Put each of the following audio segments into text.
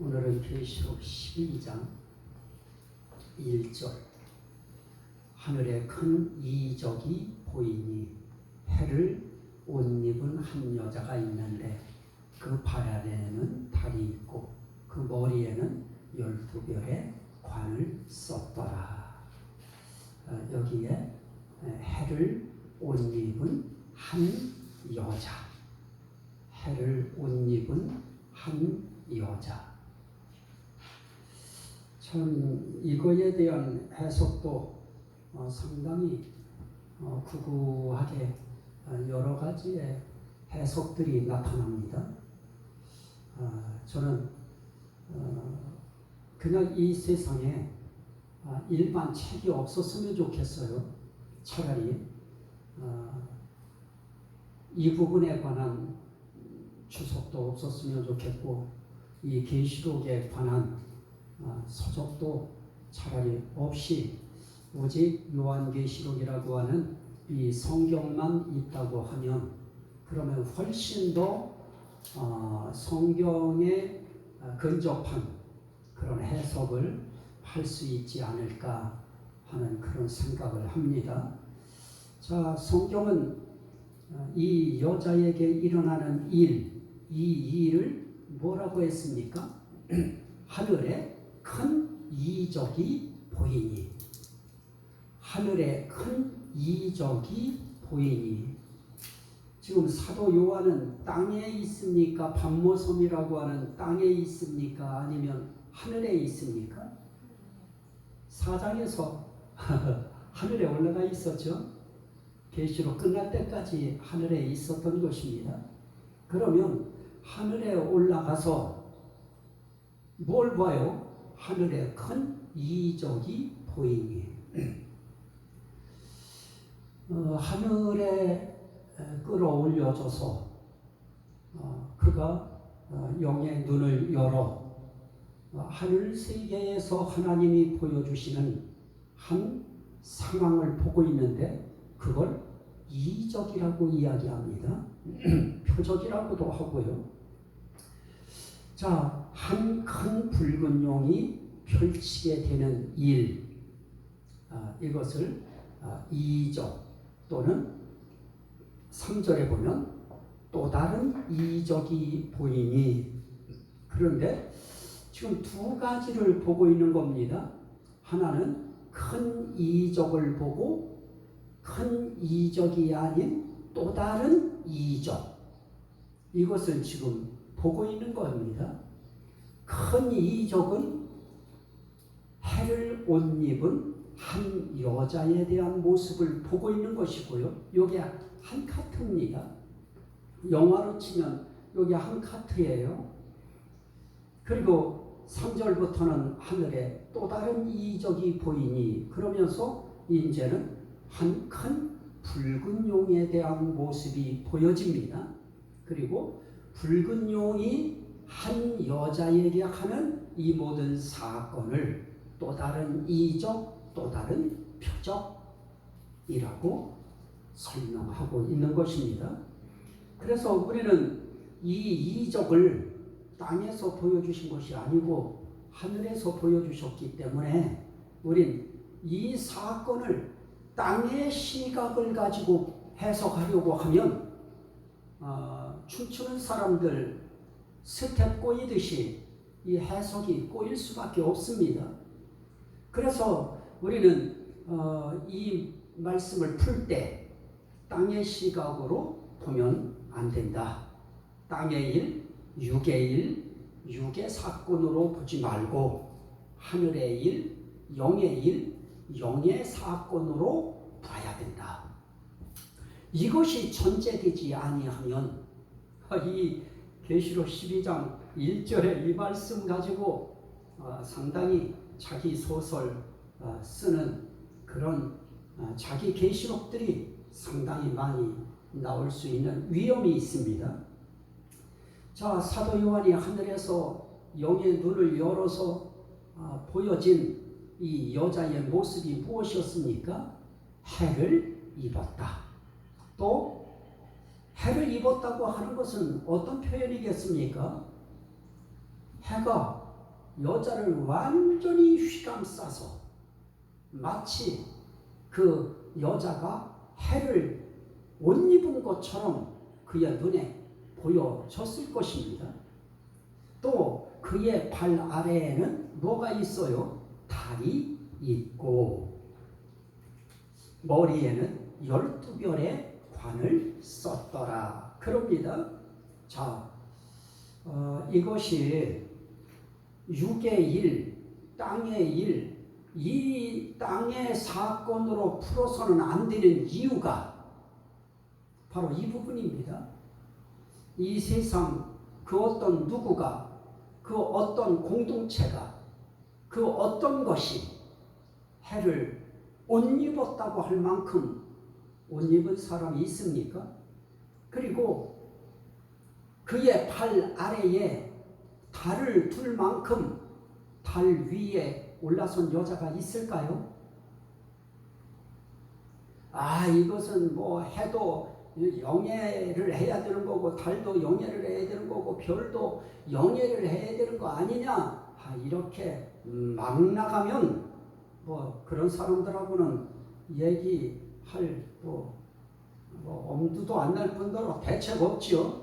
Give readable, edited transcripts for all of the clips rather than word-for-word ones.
오늘은 계시록 12장 1절. 하늘에 큰 이적이 보이니 해를 옷 입은 한 여자가 있는데 그 발 아래에는 달이 있고 그 머리에는 12별의 관을 썼더라. 여기에 해를 옷 입은 한 여자, 해를 옷 입은 한 여자. 참 이거에 대한 해석도 상당히 구구하게 여러 가지의 해석들이 나타납니다. 저는 그냥 이 세상에 일반 책이 없었으면 좋겠어요. 차라리 이 부분에 관한 주석도 없었으면 좋겠고, 이 계시록에 관한 서적도 차라리 없이 오직 요한계시록이라고 하는 이 성경만 있다고 하면, 그러면 훨씬 더 성경에 근접한 그런 해석을 할 수 있지 않을까 하는 그런 생각을 합니다. 자, 성경은 이 여자에게 일어나는 이 일을 뭐라고 했습니까? 하늘에 큰 이적이 보이니. 하늘에 큰 이적이 보이니. 지금 사도 요한은 땅에 있습니까? 박모섬이라고 하는 땅에 있습니까? 아니면 하늘에 있습니까? 4장에서 하늘에 올라가 있었죠. 계시록 끝날 때까지 하늘에 있었던 것입니다. 그러면 하늘에 올라가서 뭘 봐요? 하늘에 큰 이적이 보이니. 하늘에 끌어올려져서 그가 영의 눈을 열어 하늘 세계에서 하나님이 보여주시는 한 상황을 보고 있는데, 그걸 이적이라고 이야기합니다. 표적이라고도 하고요. 자, 한 큰 붉은 용이 펼치게 되는 일, 이것을 이적 또는 3절에 보면 또 다른 이적이 보이니. 그런데 지금 두 가지를 보고 있는 겁니다. 하나는 큰 이적을 보고 큰 이적이 아닌 또 다른 이적, 이것을 지금 보고 있는 겁니다. 큰 이적은 해를 옷 입은 한 여자에 대한 모습을 보고 있는 것이고요. 여기 한 카트입니다. 영화로 치면 여기 한 카트예요. 그리고 3절부터는 하늘에 또 다른 이적이 보이니, 그러면서 이제는 한 큰 붉은 용에 대한 모습이 보여집니다. 그리고 붉은 용이 한 여자에게 하는 이 모든 사건을 또 다른 이적, 또 다른 표적이라고 설명하고 있는 것입니다. 그래서 우리는 이 이적을 땅에서 보여주신 것이 아니고 하늘에서 보여주셨기 때문에, 우린 이 사건을 땅의 시각을 가지고 해석하려고 하면 춤추는 사람들 스텝 꼬이듯이 이 해석이 꼬일 수밖에 없습니다. 그래서 우리는 이 말씀을 풀 때 땅의 시각으로 보면 안 된다. 땅의 일, 육의 일, 육의 사건으로 보지 말고 하늘의 일, 영의 일, 영의 사건으로 봐야 된다. 이것이 전제되지 아니하면 이 계시록 12장 1절의 이 말씀 가지고 상당히 자기 소설 쓰는 그런 자기 계시록들이 상당히 많이 나올 수 있는 위험이 있습니다. 자, 사도 요한이 하늘에서 영의 눈을 열어서 보여진 이 여자의 모습이 무엇이었습니까? 해를 입었다. 또 해를 입었다고 하는 것은 어떤 표현이겠습니까? 해가 여자를 완전히 휘감싸서 마치 그 여자가 해를 옷 입은 것처럼 그의 눈에 보여졌을 것입니다. 또 그의 발 아래에는 뭐가 있어요? 달이 있고 머리에는 12별의 관을 썼더라. 그럽니다. 자, 이것이 육의 일, 땅의 일, 이 땅의 사건으로 풀어서는 안 되는 이유가 바로 이 부분입니다. 이 세상 그 어떤 누구가, 그 어떤 공동체가, 그 어떤 것이 해를 옷 입었다고 할 만큼 옷 입은 사람이 있습니까? 그리고 그의 발 아래에 달을 둘 만큼 달 위에 올라선 여자가 있을까요? 이것은 뭐 해도 영예를 해야 되는 거고 달도 영예를 해야 되는 거고 별도 영예를 해야 되는 거 아니냐? 이렇게 막 나가면 뭐 그런 사람들하고는 얘기할 뭐 엄두도 안 날 뿐더러 대책 없지요.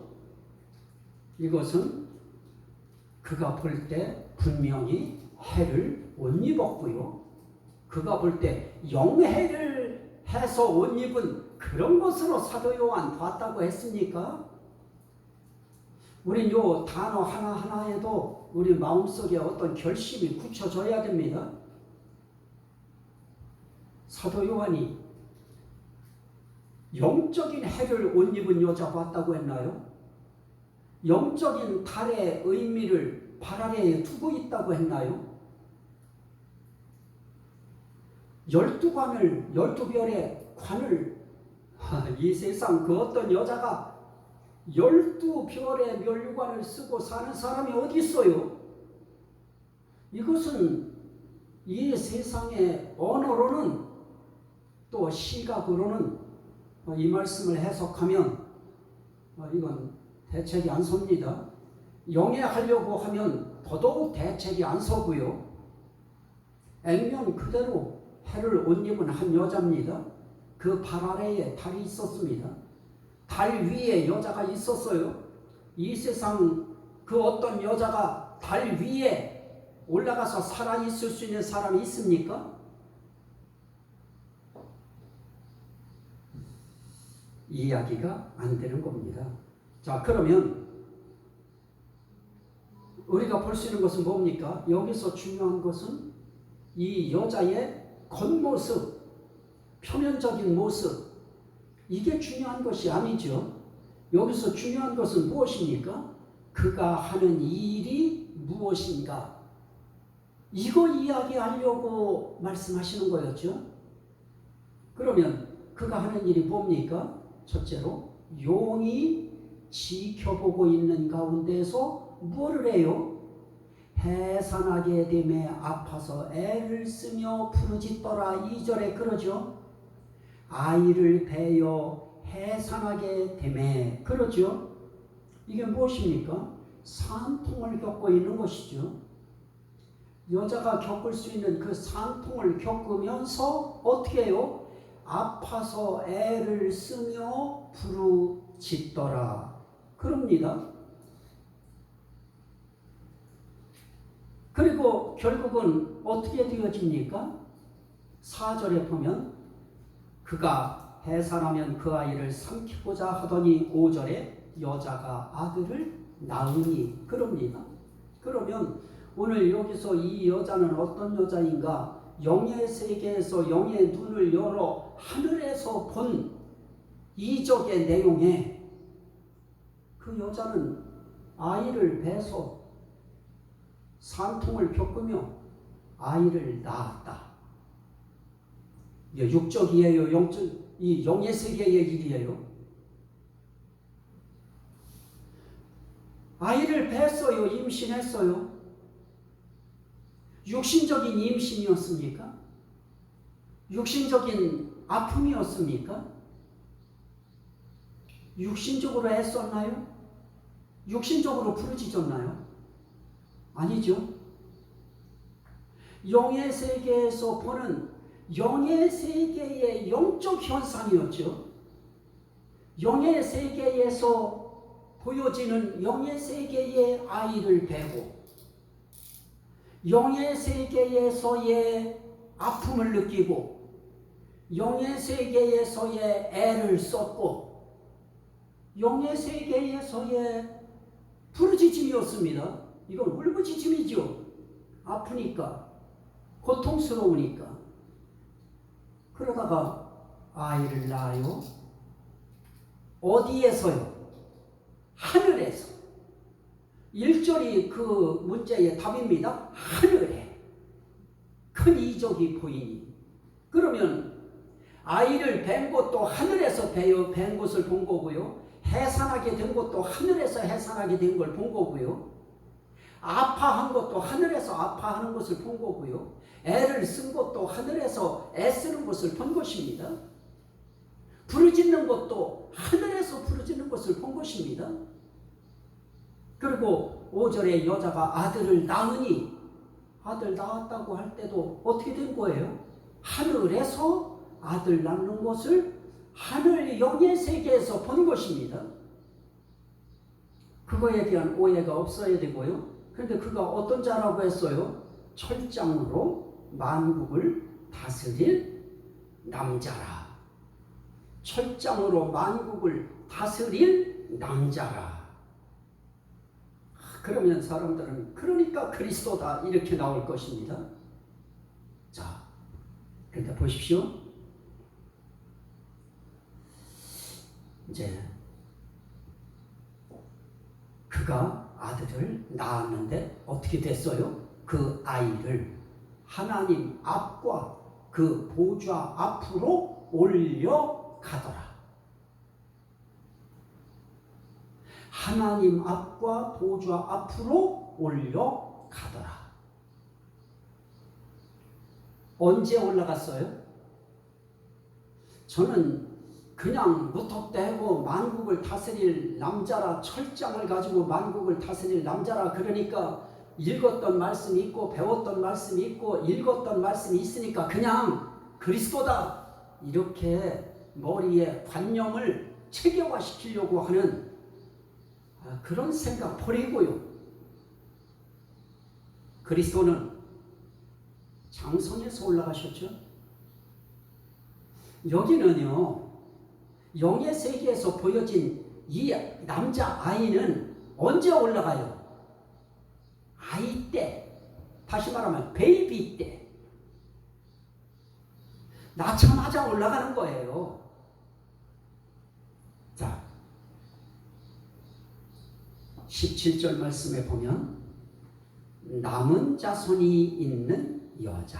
이것은 그가 볼 때 분명히 해를 못 입었고요. 그가 볼 때 영해를 해서 옷 입은 그런 것으로 사도 요한 봤다고 했습니까? 우린 요 단어 하나하나에도 우리 마음속에 어떤 결심이 굳혀져야 됩니다. 사도 요한이 영적인 해를 옷 입은 여자 봤다고 했나요? 영적인 달의 의미를 발 아래에 두고 있다고 했나요? 12관을, 12별의 관을, 이 세상 그 어떤 여자가 12별의 멸류관을 쓰고 사는 사람이 어디 있어요? 이것은 이 세상의 언어로는 또 시각으로는 이 말씀을 해석하면 이건 대책이 안 섭니다. 영해하려고 하면 더더욱 대책이 안 서고요. 액면 그대로 해를 옷 입은 한 여자입니다. 그 발 아래에 달이 있었습니다. 달 위에 여자가 있었어요. 이 세상 그 어떤 여자가 달 위에 올라가서 살아있을 수 있는 사람이 있습니까? 이야기가 안 되는 겁니다. 자, 그러면 우리가 볼 수 있는 것은 뭡니까? 여기서 중요한 것은 이 여자의 겉모습, 표면적인 모습, 이게 중요한 것이 아니죠. 여기서 중요한 것은 무엇입니까? 그가 하는 일이 무엇인가? 이거 이야기하려고 말씀하시는 거였죠. 그러면 그가 하는 일이 뭡니까? 첫째로 용이 지켜보고 있는 가운데서 뭐를 해요? 해산하게 됨에 아파서 애를 쓰며 부르짖더라. 2절에 그러죠. 아이를 베어 해산하게 됨에 그러죠. 이게 무엇입니까? 산통을 겪고 있는 것이죠. 여자가 겪을 수 있는 그 산통을 겪으면서 어떻게 해요? 아파서 애를 쓰며 부르짖더라. 그럽니다. 그리고 결국은 어떻게 되어집니까? 4절에 보면 그가 해산하면 그 아이를 삼키고자 하더니 5절에 여자가 아들을 낳으니 그럽니다. 그러면 오늘 여기서 이 여자는 어떤 여자인가? 영의 세계에서 영의 눈을 열어 하늘에서 본 이적의 내용에 그 여자는 아이를 베서 산통을 겪으며 아이를 낳았다. 이게 육적이에요? 영적, 이 영의 세계의 일이에요? 아이를 뱄어요? 임신했어요? 육신적인 임신이었습니까? 육신적인 아픔이었습니까? 육신적으로 애썼나요? 육신적으로 부르짖었나요? 아니죠. 영의 세계에서 보는 영의 세계의 영적 현상이었죠. 영의 세계에서 보여지는 영의 세계의 아이를 베고 영의 세계에서의 아픔을 느끼고 영의 세계에서의 애를 썼고 영의 세계에서의 부르짖음이었습니다. 이건 울부짖음이죠. 아프니까, 고통스러우니까. 그러다가 아이를 낳아요. 어디에서요? 하늘에서. 1절이 그 문제의 답입니다. 하늘에 큰 이적이 보이니. 그러면 아이를 뵌 것도 하늘에서 뵌 것을 본 거고요. 해산하게 된 것도 하늘에서 해산하게 된 걸 본 거고요. 아파한 것도 하늘에서 아파하는 것을 본 거고요. 애를 쓴 것도 하늘에서 애쓰는 것을 본 것입니다. 부르짖는 것도 하늘에서 부르짖는 것을 본 것입니다. 그리고 5절에 여자가 아들을 낳으니 아들 낳았다고 할 때도 어떻게 된 거예요? 하늘에서 아들 낳는 것을 하늘 영의 세계에서 본 것입니다. 그거에 대한 오해가 없어야 되고요. 그런데 그가 어떤 자라고 했어요? 철장으로 만국을 다스릴 남자라. 철장으로 만국을 다스릴 남자라. 그러면 사람들은 그러니까 그리스도다 이렇게 나올 것입니다. 자, 그런데 보십시오. 이제 그가 아들을 낳았는데 어떻게 됐어요? 그 아이를 하나님 앞과 그 보좌 앞으로 올려가더라. 하나님 앞과 보좌 앞으로 올려가더라. 언제 올라갔어요? 저는 그냥 무턱대고 만국을 다스릴 남자라, 철장을 가지고 만국을 다스릴 남자라 그러니까 읽었던 말씀이 있고 배웠던 말씀이 있고 읽었던 말씀이 있으니까 그냥 그리스도다 이렇게 머리에 관념을 체계화시키려고 하는 그런 생각 버리고요. 그리스도는 장성에서 올라가셨죠. 여기는요, 영의 세계에서 보여진 이 남자 아이는 언제 올라가요? 아이 때, 다시 말하면 베이비 때 낳자마자 올라가는 거예요. 자, 17절 말씀에 보면 남은 자손이 있는 여자,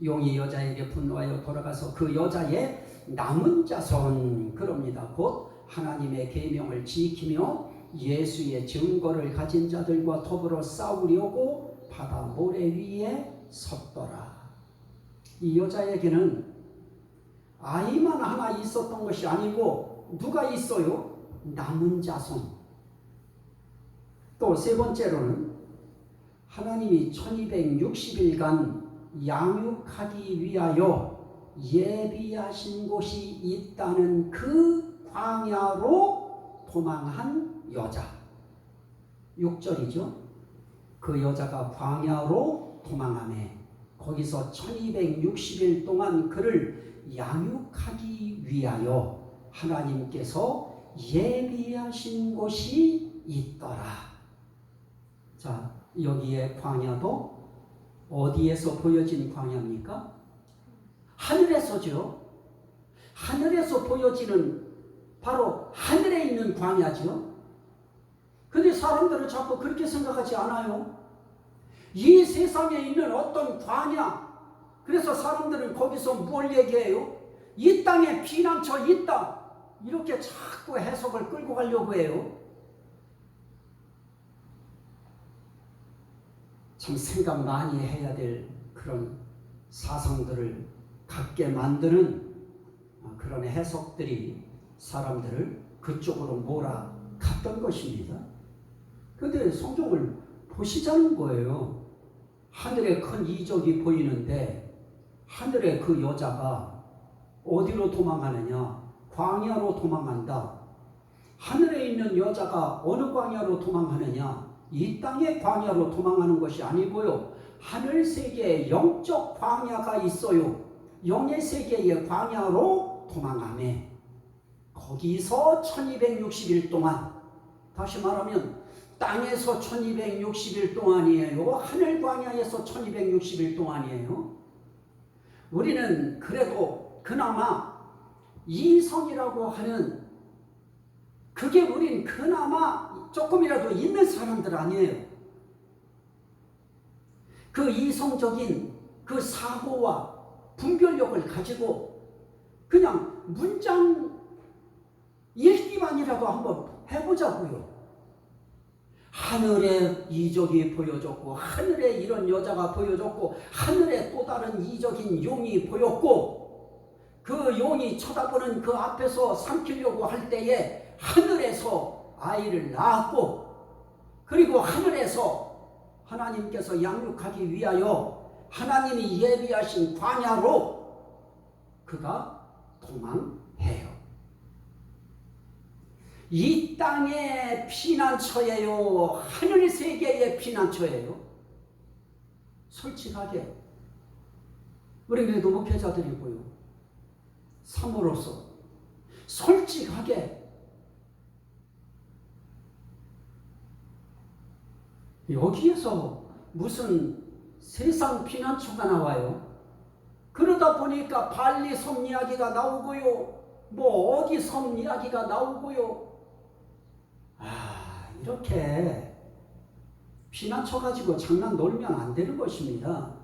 용이 여자에게 분노하여 돌아가서 그 여자의 남은 자손, 그럽니다. 곧 하나님의 계명을 지키며 예수의 증거를 가진 자들과 더불어 싸우려고 바다 모래 위에 섰더라. 이 여자에게는 아이만 하나 있었던 것이 아니고 누가 있어요? 남은 자손. 또 세 번째로는 하나님이 1260일간 양육하기 위하여 예비하신 곳이 있다는 그 광야로 도망한 여자. 6절이죠. 그 여자가 광야로 도망하매 거기서 1260일 동안 그를 양육하기 위하여 하나님께서 예비하신 곳이 있더라. 자, 여기에 광야도 어디에서 보여진 광야입니까? 하늘에서죠. 하늘에서 보여지는 바로 하늘에 있는 광야죠. 근데 사람들은 자꾸 그렇게 생각하지 않아요. 이 세상에 있는 어떤 광야, 그래서 사람들은 거기서 뭘 얘기해요? 이 땅에 피난처 있다, 이렇게 자꾸 해석을 끌고 가려고 해요. 참 생각 많이 해야 될 그런 사상들을 갖게 만드는 그런 해석들이 사람들을 그쪽으로 몰아갔던 것입니다. 그런데 성경을 보시자는 거예요. 하늘에 큰 이적이 보이는데 하늘에 그 여자가 어디로 도망가느냐? 광야로 도망간다. 하늘에 있는 여자가 어느 광야로 도망가느냐? 이 땅의 광야로 도망가는 것이 아니고요. 하늘 세계에 영적 광야가 있어요. 영의 세계의 광야로 도망가매. 거기서 1260일 동안, 다시 말하면 땅에서 1260일 동안이에요. 하늘 광야에서 1260일 동안이에요. 우리는 그래도 그나마 이성이라고 하는, 그게 우린 그나마 조금이라도 있는 사람들 아니에요. 그 이성적인 그 사고와 분별력을 가지고 그냥 문장 읽기만이라도 한번 해보자고요. 하늘에 이적이 보여졌고, 하늘에 이런 여자가 보여졌고, 하늘에 또 다른 이적인 용이 보였고, 그 용이 쳐다보는 그 앞에서 삼키려고 할 때에 하늘에서 아이를 낳았고, 그리고 하늘에서 하나님께서 양육하기 위하여 하나님이 예비하신 광야로 그가 도망해요. 이 땅의 피난처예요? 하늘 세계의 피난처예요? 솔직하게 우리 그래도 목회자들이고요, 사모로서 솔직하게 여기에서 무슨 세상 피난처가 나와요? 그러다 보니까 발리 섬 이야기가 나오고요, 뭐 어디 섬 이야기가 나오고요. 이렇게 피난처 가지고 장난 놀면 안 되는 것입니다.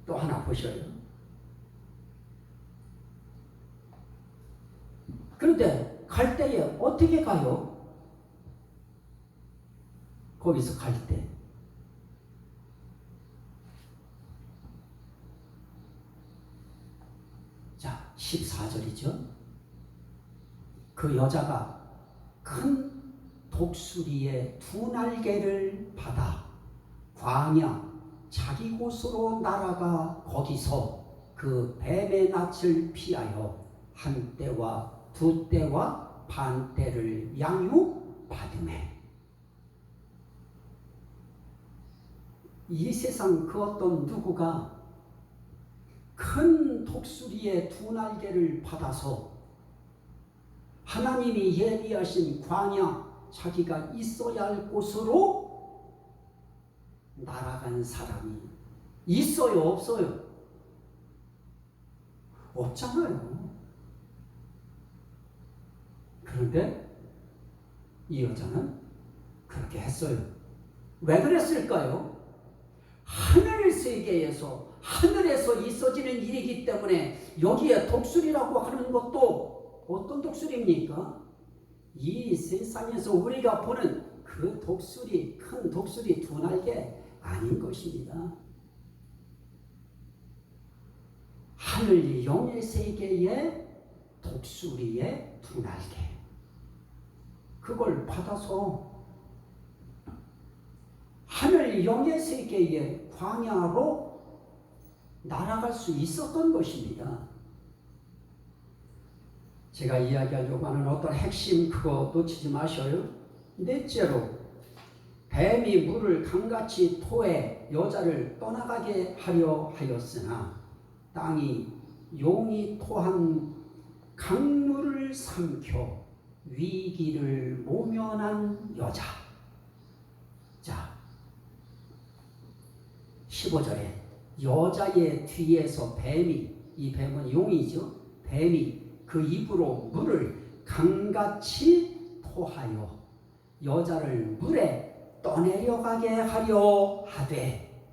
또 하나 보셔요. 그런데 갈 때에 어떻게 가요? 거기서 갈 때 자, 14절이죠. 그 여자가 큰 독수리의 두 날개를 받아 광야 자기 곳으로 날아가 거기서 그 뱀의 낯을 피하여 한 때와 두 때와 반 때를 양육받으매. 이 세상 그 어떤 누구가 큰 독수리의 두 날개를 받아서 하나님이 예비하신 광야, 자기가 있어야 할 곳으로 날아간 사람이 있어요, 없어요? 없잖아요. 그런데 이 여자는 그렇게 했어요. 왜 그랬을까요? 하늘 세계에서, 하늘에서 있어지는 일이기 때문에. 여기에 독수리라고 하는 것도 어떤 독수리입니까? 이 세상에서 우리가 보는 그 독수리, 큰 독수리 두 날개 아닌 것입니다. 하늘 영의 세계의 독수리의 두 날개, 그걸 받아서 하늘 영의 세계의 광야로 날아갈 수 있었던 것입니다. 제가 이야기하려고 하는 어떤 핵심, 그거 놓치지 마셔요. 넷째로, 뱀이 물을 강같이 토해 여자를 떠나가게 하려 하였으나 땅이 용이 토한 강물을 삼켜 위기를 모면한 여자. 자, 15절에 여자의 뒤에서 뱀이, 이 뱀은 용이죠, 뱀이 그 입으로 물을 강같이 토하여 여자를 물에 떠내려가게 하려 하되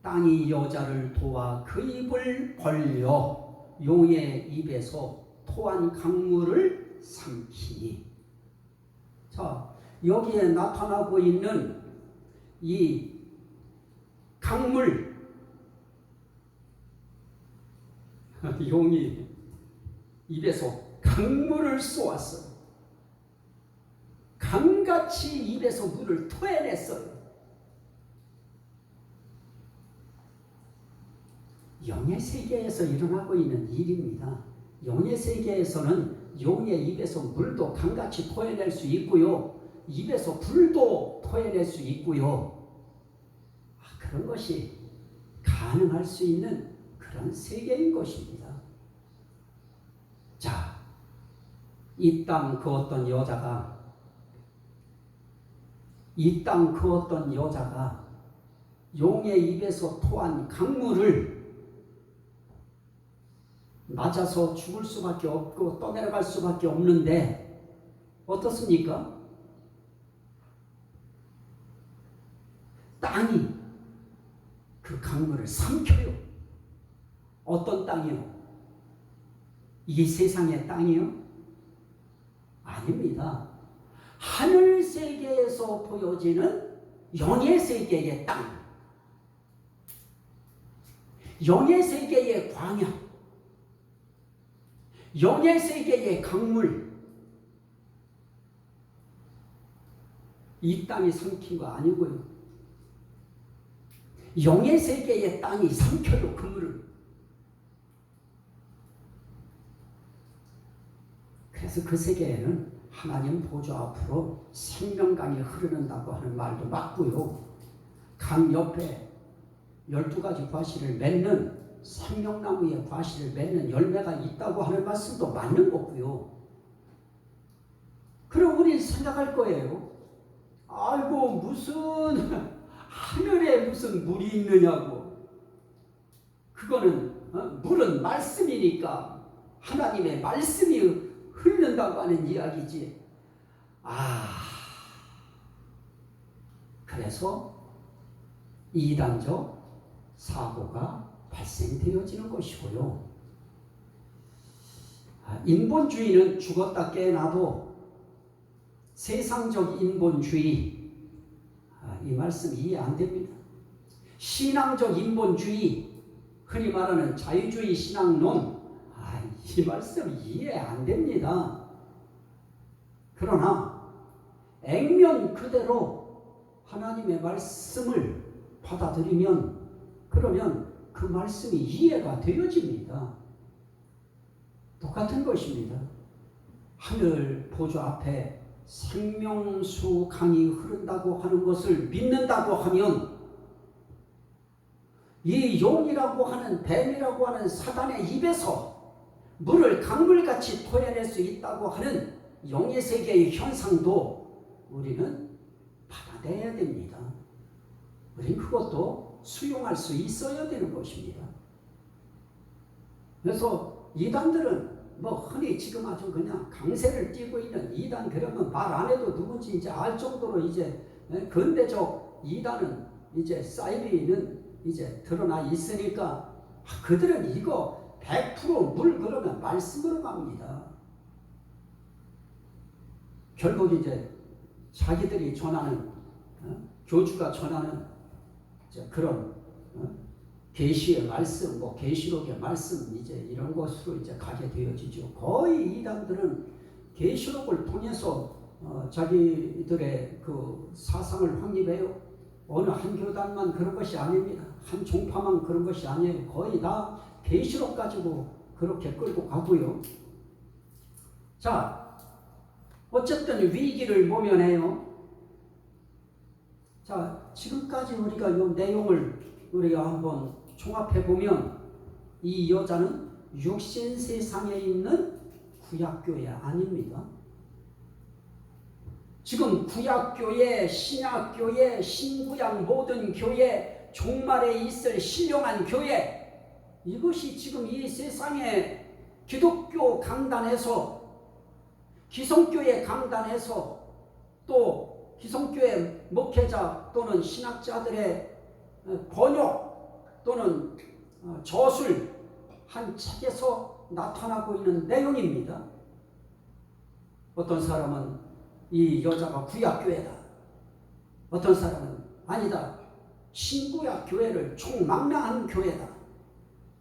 땅이 여자를 도와 그 입을 벌려 용의 입에서 토한 강물을 삼키니. 자, 여기에 나타나고 있는 이 강물, 용이 입에서 강물을 쏘았어요. 강같이 입에서 물을 토해냈어요. 영의 세계에서 일어나고 있는 일입니다. 영의 세계에서는 용의 입에서 물도 강같이 토해낼 수 있고요. 입에서 불도 토해낼 수 있고요. 그런 것이 가능할 수 있는 그런 세계인 것입니다. 자, 이 땅 그 어떤 여자가 용의 입에서 토한 강물을 맞아서 죽을 수밖에 없고 떠내려갈 수밖에 없는데 어떻습니까? 땅이 그 강물을 삼켜요. 어떤 땅이요? 이 세상의 땅이요? 아닙니다. 하늘 세계에서 보여지는 영의 세계의 땅, 영의 세계의 광야, 영의 세계의 강물, 이 땅이 삼킨 거 아니고요. 영의 세계의 땅이 삼켜요, 그 물을. 그래서 그 세계에는 하나님 보좌 앞으로 생명강이 흐르는다고 하는 말도 맞고요. 강 옆에 12가지 과실을 맺는 생명나무의 과실을 맺는 열매가 있다고 하는 말씀도 맞는 거고요. 그럼 우리 생각할 거예요. 아이고 무슨 하늘에 무슨 물이 있느냐고. 그거는 물은 말씀이니까 하나님의 말씀이 흐른다고 하는 이야기지. 그래서 이단적 사고가 발생되어지는 것이고요. 인본주의는 죽었다 깨어나도 세상적 인본주의, 이 말씀 이해 안 됩니다. 신앙적 인본주의, 흔히 말하는 자유주의 신앙론, 이 말씀 이해 안 됩니다. 그러나 액면 그대로 하나님의 말씀을 받아들이면, 그러면 그 말씀이 이해가 되어집니다. 똑같은 것입니다. 하늘 보좌 앞에 생명수 강이 흐른다고 하는 것을 믿는다고 하면 이 용이라고 하는 뱀이라고 하는 사단의 입에서 물을 강물같이 토해낼 수 있다고 하는 영의 세계의 현상도 우리는 받아내야 됩니다. 우리는 그것도 수용할 수 있어야 되는 것입니다. 그래서 이단들은 흔히 지금 아주 그냥 강세를 띠고 있는 이단, 그러면 말 안 해도 누군지 이제 알 정도로 이제 근대적 이단은 이제 사이비는 이제 드러나 있으니까 그들은 이거 100% 그러면 말씀으로 갑니다. 결국 이제 자기들이 전하는 교주가 전하는 그런 계시의 말씀, 계시록의 말씀 이제 이런 것으로 이제 가게 되어지죠. 거의 이단들은 계시록을 통해서 자기들의 그 사상을 확립해요. 어느 한 교단만 그런 것이 아닙니다. 한 종파만 그런 것이 아니에요. 거의 다 계시록 가지고 그렇게 끌고 가고요. 자, 어쨌든 위기를 모면해요. 자, 지금까지 우리가 이 내용을 우리가 한번 종합해 보면 이 여자는 육신 세상에 있는 구약교회 아닙니다. 지금 구약교회, 신약교회, 신구약 모든 교회, 종말에 있을 신령한 교회, 이것이 지금 이 세상에 기독교 강단에서, 기성교회 강단에서, 또 기성교회 목회자 또는 신학자들의 번역 또는 저술 한 책에서 나타나고 있는 내용입니다. 어떤 사람은 이 여자가 구약교회다, 어떤 사람은 아니다, 신구약 교회를 총망라한 교회다,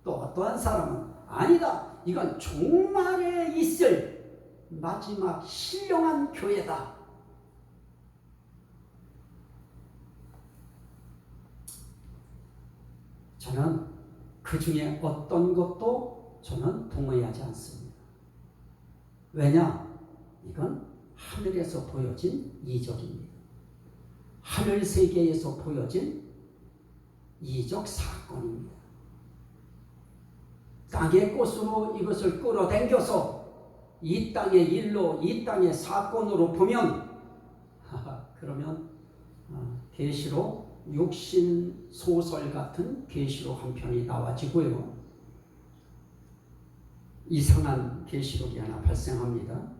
또 어떠한 사람은 아니다, 이건 종말에 있을 마지막 신령한 교회다. 저는 그 중에 어떤 것도 저는 동의하지 않습니다. 왜냐? 이건 하늘에서 보여진 이적입니다. 하늘 세계에서 보여진 이적 사건입니다. 땅의 꽃으로 이것을 끌어당겨서 이 땅의 일로, 이 땅의 사건으로 보면 그러면 계시록 육신 소설 같은 계시록 한 편이 나와지고요. 이상한 계시록이 하나 발생합니다.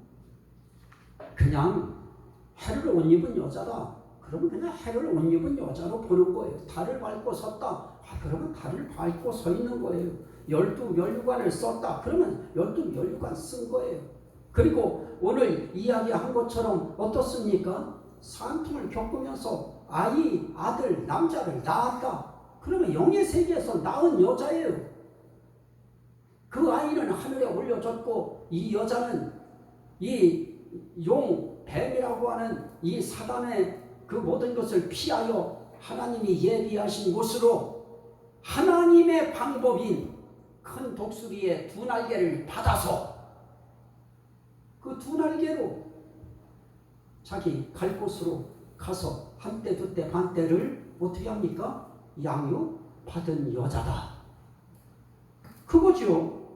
그냥 해를 옷 입은 여자다. 그러면 그냥 해를 옷 입은 여자로 보는 거예요. 달을 밟고 섰다. 그러면 달을 밟고 서 있는 거예요. 12면류관을 썼다. 그러면 12면류관 쓴 거예요. 그리고 오늘 이야기한 것처럼 어떻습니까? 산통을 겪으면서 아들, 남자를 낳았다. 그러면 영의 세계에서 낳은 여자예요. 그 아이는 하늘에 올려졌고 이 여자는 이 뱀이라고 하는 이 사단의 그 모든 것을 피하여 하나님이 예비하신 곳으로 하나님의 방법인 큰 독수리의 두 날개를 받아서 그 두 날개로 자기 갈 곳으로 가서 한때 두때 반때를 어떻게 합니까? 양육받은 여자다. 그거죠.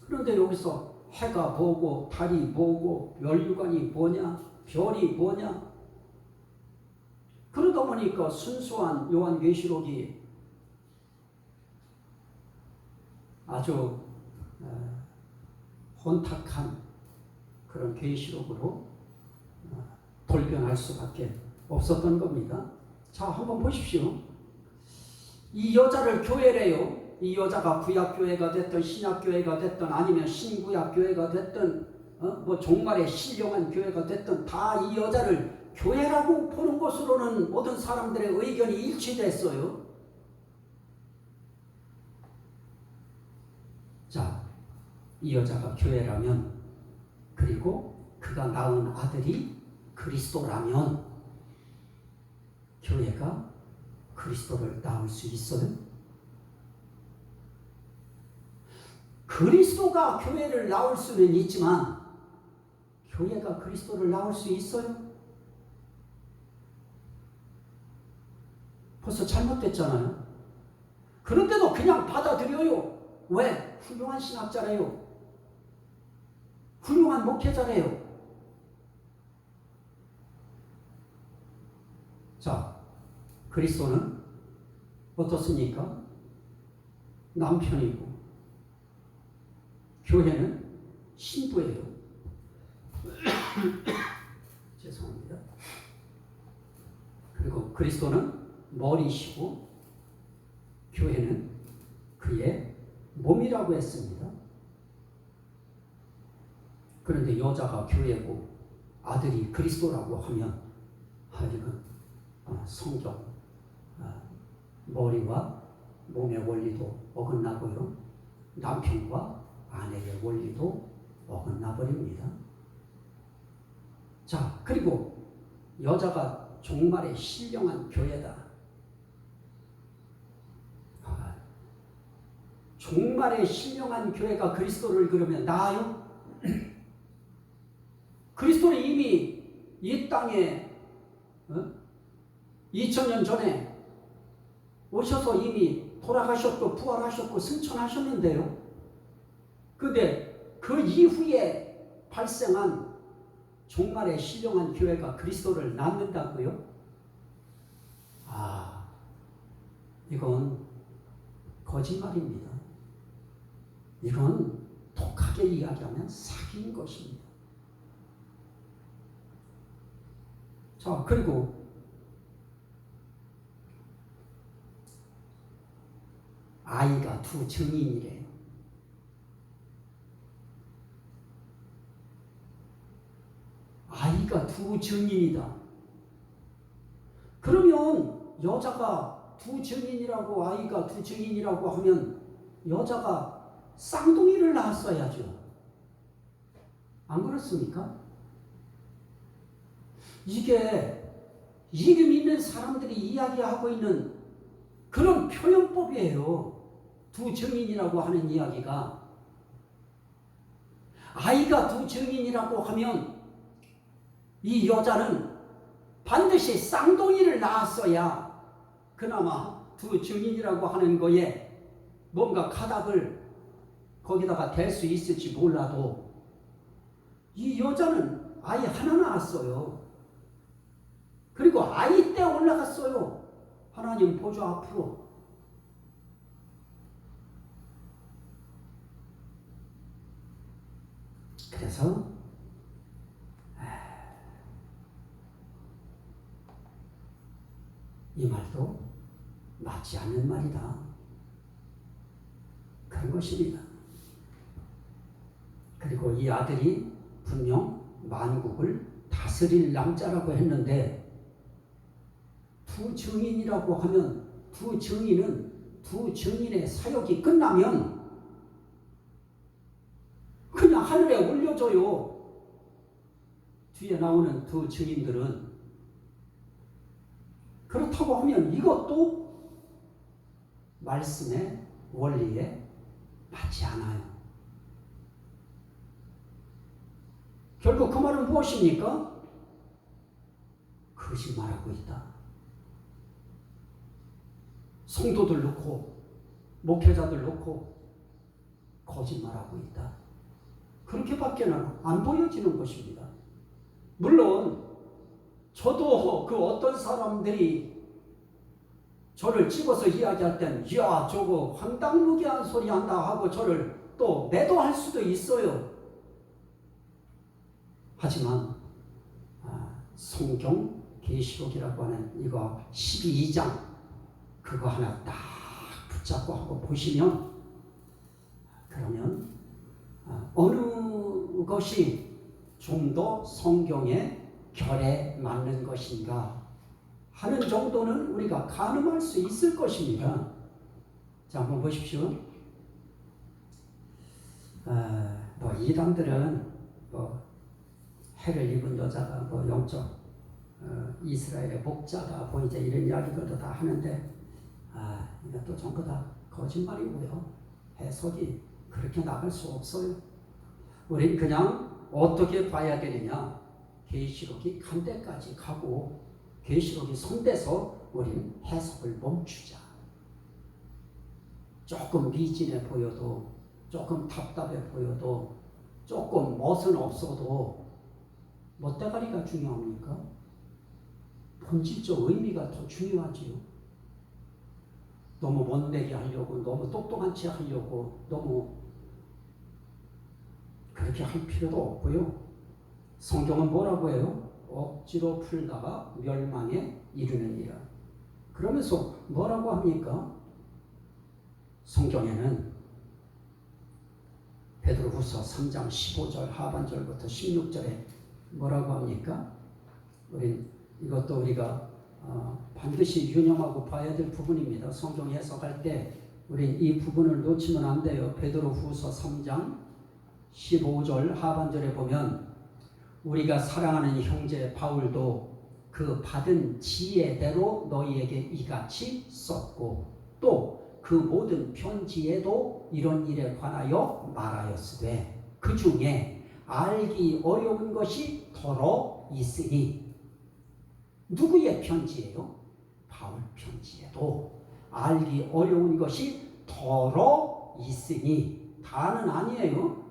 그런데 여기서 해가 뭐고 달이 뭐고 면류관이 뭐냐 별이 뭐냐 그러다 보니까 순수한 요한계시록이 아주 혼탁한 그런 계시록으로 돌변할 수밖에 없었던 겁니다. 자, 한번 보십시오. 이 여자를 교회래요. 이 여자가 구약교회가 됐든 신약교회가 됐든 아니면 신구약교회가 됐든 뭐 종말에 신령한 교회가 됐든 다 이 여자를 교회라고 보는 것으로는 모든 사람들의 의견이 일치됐어요. 자, 이 여자가 교회라면 그리고 그가 낳은 아들이 그리스도라면 교회가 그리스도를 낳을 수 있어요? 그리스도가 교회를 낳을 수는 있지만 교회가 그리스도를 낳을 수 있어요? 벌써 잘못됐잖아요. 그런데도 그냥 받아들여요. 왜? 훌륭한 신학자래요. 훌륭한 목회자래요. 자, 그리스도는 어떻습니까? 남편이고 교회는 신부예요. 죄송합니다. 그리고 그리스도는 머리시고 교회는 그의 몸이라고 했습니다. 그런데 여자가 교회고 아들이 그리스도라고 하면 이건 성경 머리와 몸의 원리도 어긋나고요. 남편과 아내의 원리도 어긋나 버립니다. 자, 그리고 여자가 종말의 신령한 교회다. 종말의 신령한 교회가 그리스도를 그러면 낳아요? 그리스도는 이미 이 땅에 2000년 전에 오셔서 이미 돌아가셨고 부활하셨고 승천하셨는데요. 그런데 그 이후에 발생한 종말의 신령한 교회가 그리스도를 낳는다고요? 이건 거짓말입니다. 이건 독하게 이야기하면 사기인 것입니다. 자, 그리고 아이가 두 증인이래요. 아이가 두 증인이다. 그러면 여자가 두 증인이라고 아이가 두 증인이라고 하면 여자가 쌍둥이를 낳았어야죠. 안 그렇습니까? 이게 이름 있는 사람들이 이야기하고 있는 그런 표현법이에요. 두 증인이라고 하는 이야기가. 아이가 두 증인이라고 하면 이 여자는 반드시 쌍둥이를 낳았어야 그나마 두 증인이라고 하는 거에 뭔가 가닥을 거기다가 댈 수 있을지 몰라도 이 여자는 아이 하나 낳았어요. 그리고 아이 때 올라갔어요. 하나님 보좌 앞으로. 그래서 이 말도 맞지 않는 말이다. 그런 것입니다. 그리고 이 아들이 분명 만국을 다스릴 남자라고 했는데 두 증인이라고 하면 두 증인의 사역이 끝나면 그냥 하늘에 올려줘요. 뒤에 나오는 두 증인들은. 그렇다고 하면 이것도 말씀의 원리에 맞지 않아요. 결국 그 말은 무엇입니까? 거짓말하고 있다. 성도들 놓고 목회자들 놓고 거짓말하고 있다. 그렇게밖에는 안 보여지는 것입니다. 물론 저도 그 어떤 사람들이 저를 찍어서 이야기할 땐 야 저거 황당무계한 소리 한다 하고 저를 또 매도할 수도 있어요. 하지만 성경 계시록이라고 하는 이거 12장 그거 하나 딱 붙잡고 하고 보시면 그러면 어느 것이 좀 더 성경의 결에 맞는 것인가 하는 정도는 우리가 가늠할 수 있을 것입니다. 자, 한번 보십시오. 이단들은 해를 입은 여자가 영적 이스라엘의 목자다 이제 이런 이야기들도 다 하는데 이것도 전부 다 거짓말이고요. 해석이 그렇게 나갈 수 없어요. 우린 그냥 어떻게 봐야 되느냐. 계시록이 간 데까지 가고 계시록이 선돼서 우린 해석을 멈추자. 조금 미진해 보여도 조금 답답해 보여도 조금 멋은 없어도 멋대가리가 중요합니까? 본질적 의미가 더 중요하지요. 너무 멋내게 하려고 너무 똑똑한 체 하려고 너무 그렇게 할 필요도 없고요. 성경은 뭐라고 해요? 억지로 풀다가 멸망에 이르느니라. 그러면서 뭐라고 합니까? 성경에는 베드로후서 3장 15절 하반절부터 16절에 뭐라고 합니까? 이것도 우리가 반드시 유념하고 봐야 될 부분입니다. 성경 해석할 때 우린 이 부분을 놓치면 안 돼요. 베드로후서 3장 15절 하반절에 보면 우리가 사랑하는 형제 바울도 그 받은 지혜대로 너희에게 이같이 썼고 또 그 모든 편지에도 이런 일에 관하여 말하였으되 그 중에 알기 어려운 것이 더러 있으니 누구의 편지예요? 바울 편지에도 알기 어려운 것이 더러 있으니 다는 아니에요.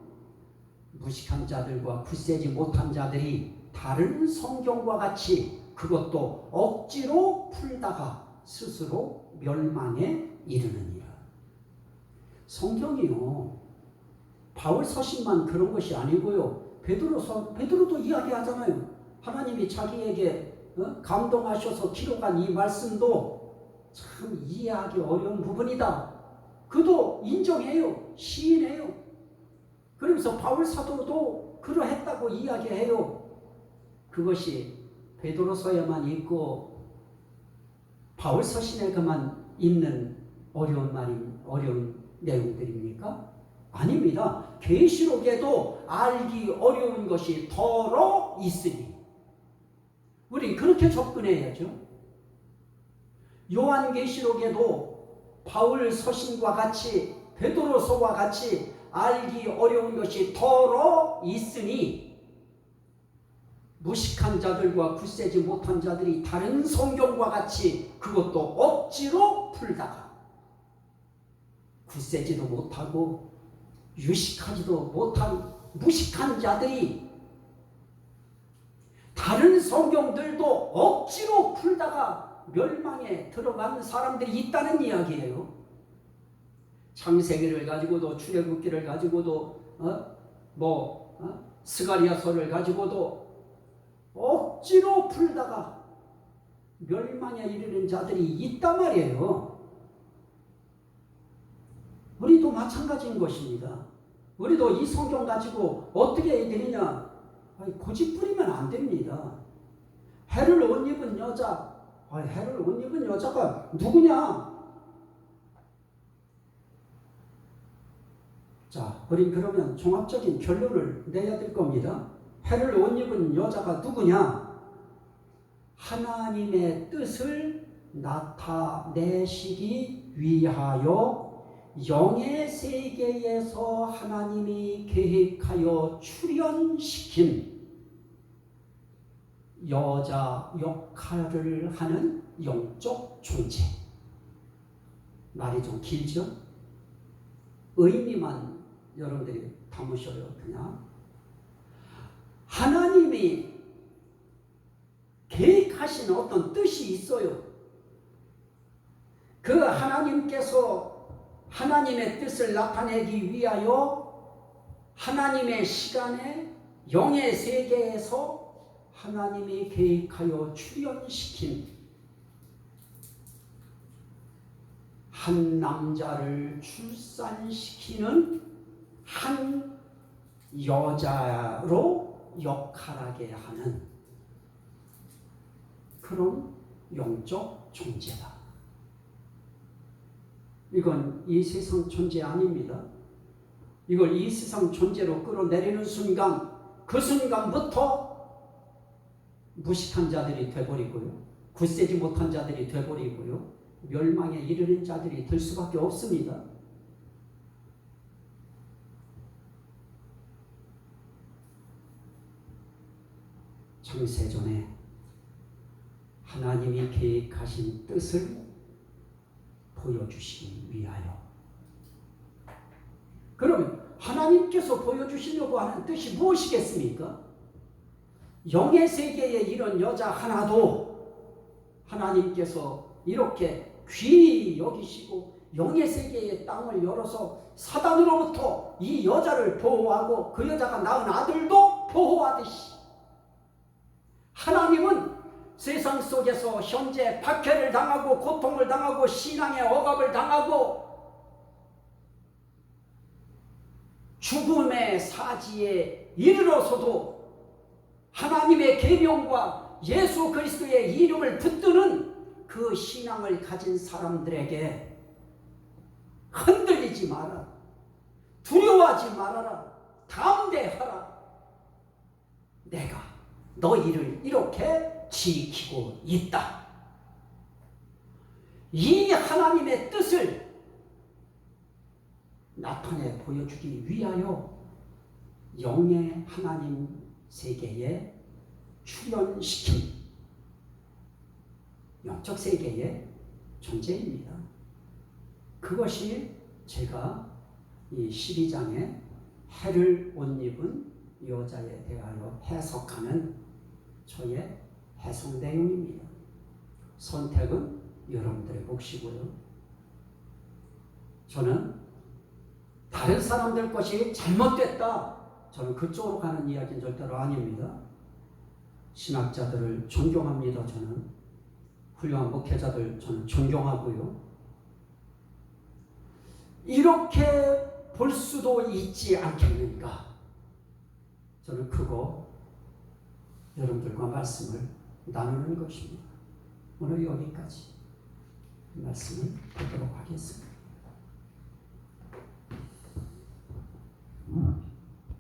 무식한 자들과 굳세지 못한 자들이 다른 성경과 같이 그것도 억지로 풀다가 스스로 멸망에 이르느니라. 성경이요. 바울 서신만 그런 것이 아니고요. 베드로도 이야기하잖아요. 하나님이 자기에게 감동하셔서 기록한 이 말씀도 참 이해하기 어려운 부분이다. 그도 인정해요. 시인해요. 그러면서 바울 사도도 그러했다고 이야기해요. 그것이 베드로서에만 있고 바울 서신에만 있는 어려운 내용들입니까? 아닙니다. 계시록에도 알기 어려운 것이 더러 있으니 우린 그렇게 접근해야죠. 요한계시록에도 바울 서신과 같이 베드로서와 같이 알기 어려운 것이 더러 있으니 무식한 자들과 굳세지 못한 자들이 다른 성경과 같이 그것도 억지로 풀다가 굳세지도 못하고 유식하지도 못한 무식한 자들이 다른 성경들도 억지로 풀다가 멸망에 들어간 사람들이 있다는 이야기예요. 창세기를 가지고도 출애굽기를 가지고도 스가랴서를 가지고도 억지로 풀다가 멸망에 이르는 자들이 있단 말이에요. 우리도 마찬가지인 것입니다. 우리도 이 성경 가지고 어떻게 해야 되느냐? 고집 부리면 안 됩니다. 해를 옷 입은 여자, 해를 옷 입은 여자가 누구냐? 자, 우린 그러면 종합적인 결론을 내야 될 겁니다. 해를 옷 입은 여자가 누구냐? 하나님의 뜻을 나타내시기 위하여 영의 세계에서 하나님이 계획하여 출현시킨 여자 역할을 하는 영적 존재. 말이 좀 길죠? 의미만 여러분들이 담으셔요. 그냥 하나님이 계획하신 어떤 뜻이 있어요. 그 하나님께서 하나님의 뜻을 나타내기 위하여 하나님의 시간에 영의 세계에서 하나님이 계획하여 출현시킨 한 남자를 출산시키는 한 여자로 역할하게 하는 그런 영적 존재다. 이건 이 세상 존재 아닙니다. 이걸 이 세상 존재로 끌어내리는 순간, 그 순간부터 무식한 자들이 되어버리고요, 굳세지 못한 자들이 되어버리고요, 멸망에 이르는 자들이 될 수밖에 없습니다. 창세전에 하나님이 계획하신 뜻을 보여주시기 위하여. 그러면 하나님께서 보여주시려고 하는 뜻이 무엇이겠습니까? 영의 세계에 이런 여자 하나도 하나님께서 이렇게 귀히 여기시고 영의 세계의 땅을 열어서 사단으로부터 이 여자를 보호하고 그 여자가 낳은 아들도 보호하듯이 하나님은 세상 속에서 현재 박해를 당하고 고통을 당하고 신앙의 억압을 당하고 죽음의 사지에 이르러서도 하나님의 계명과 예수 그리스도의 이름을 붙드는 그 신앙을 가진 사람들에게 흔들리지 마라, 두려워하지 말아라, 담대하라. 내가 너희를 이렇게 지키고 있다. 이 하나님의 뜻을 나타내 보여주기 위하여 영의 하나님 세계에 출현시킨 영적 세계의 존재입니다. 그것이 제가 이 12장에 해를 옷 입은 여자에 대하여 해석하는 저의 해석 내용입니다. 선택은 여러분들의 몫이고요. 저는 다른 사람들 것이 잘못됐다, 저는 그쪽으로 가는 이야기는 절대로 아닙니다. 신학자들을 존경합니다. 저는 훌륭한 목회자들 저는 존경하고요. 이렇게 볼 수도 있지 않겠는가? 저는 그거 여러분들과 말씀을 나누는 것입니다. 오늘 여기까지 말씀을 듣도록 하겠습니다.